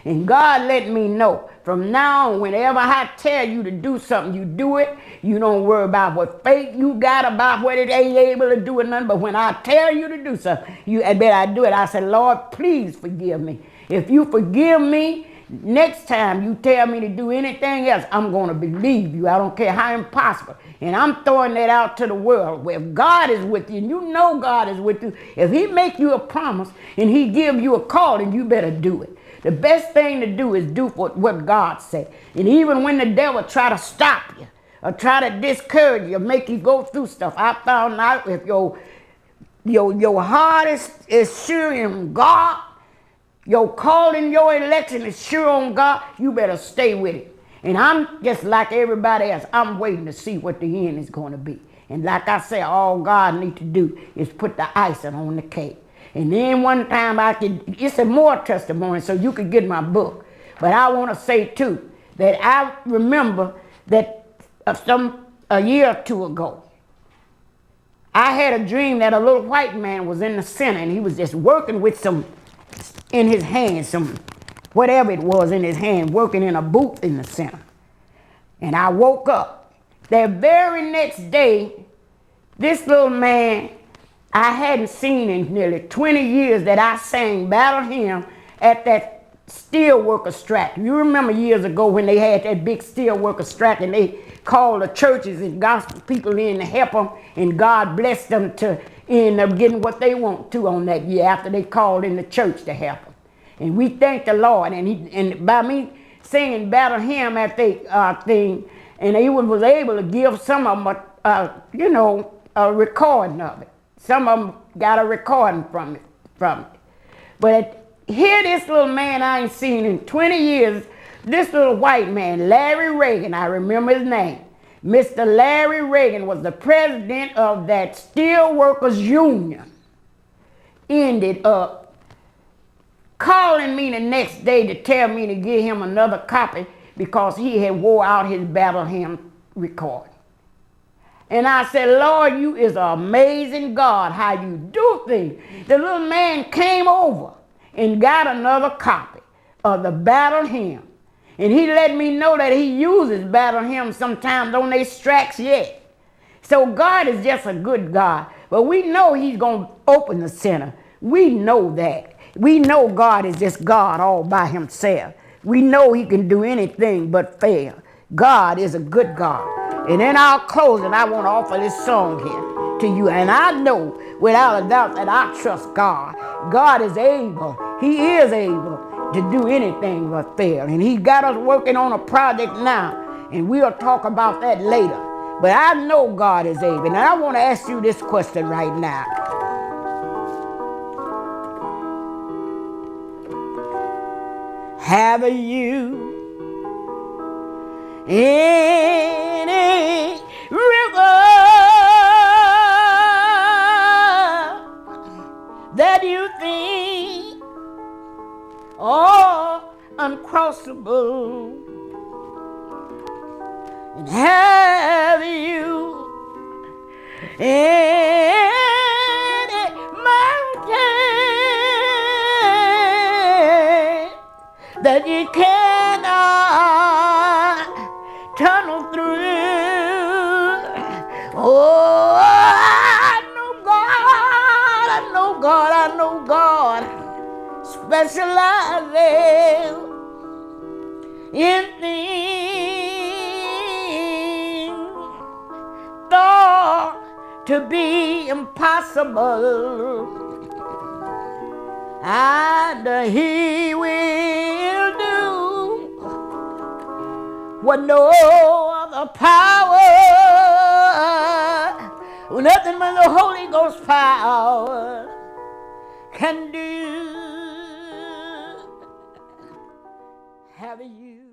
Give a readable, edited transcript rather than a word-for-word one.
And God let me know from now on, whenever I tell you to do something, you do it. You don't worry about what faith you got about what it ain't able to do or nothing. But when I tell you to do something, I bet I do it. I said, Lord, please forgive me. If you forgive me, next time you tell me to do anything else, I'm going to believe you. I don't care how impossible. And I'm throwing that out to the world. If God is with you, and you know God is with you, if he make you a promise and he give you a call, then you better do it. The best thing to do is do what God said. And even when the devil try to stop you or try to discourage you, make you go through stuff, I found out if your heart is sure in God, your calling, your election is sure on God, you better stay with it. And I'm just like everybody else. I'm waiting to see what the end is going to be. And like I say, all God needs to do is put the icing on the cake. And then one time it's a more testimony, so you could get my book. But I want to say too, that I remember that a year or two ago, I had a dream that a little white man was in the center and he was just working with some, in his hand, some, whatever it was in his hand, working in a booth in the center. And I woke up. That very next day, this little man I hadn't seen in nearly 20 years that I sang battle hymn at that steelworker strike. You remember years ago when they had that big steelworker strike and they called the churches and gospel people in to help them, and God blessed them to end up getting what they want to on that year after they called in the church to help them. And we thank the Lord. And by me singing battle hymn at the thing, and he was able to give some of them a recording of it. Some of them got a recording from it. But here this little man I ain't seen in 20 years, this little white man, Larry Reagan, I remember his name. Mr. Larry Reagan was the president of that Steelworkers Union. Ended up calling me the next day to tell me to give him another copy because he had wore out his battle hymn recording. And I said, Lord, you is an amazing God, how you do things. The little man came over and got another copy of the battle hymn. And he let me know that he uses battle hymns sometimes on their strikes yet. So God is just a good God. But we know he's going to open the center. We know that. We know God is just God all by himself. We know he can do anything but fail. God is a good God. And in our closing, I want to offer this song here to you. And I know without a doubt that I trust God. God is able. He is able to do anything but fail. And he got us working on a project now. And we'll talk about that later. But I know God is able. And I want to ask you this question right now. Have you any river that you think uncrossable? And have you any mountain that you cannot tunnel through? Oh, I know God specializes in things thought to be impossible, and he will do what no other power, nothing but the Holy Ghost power can do. Have you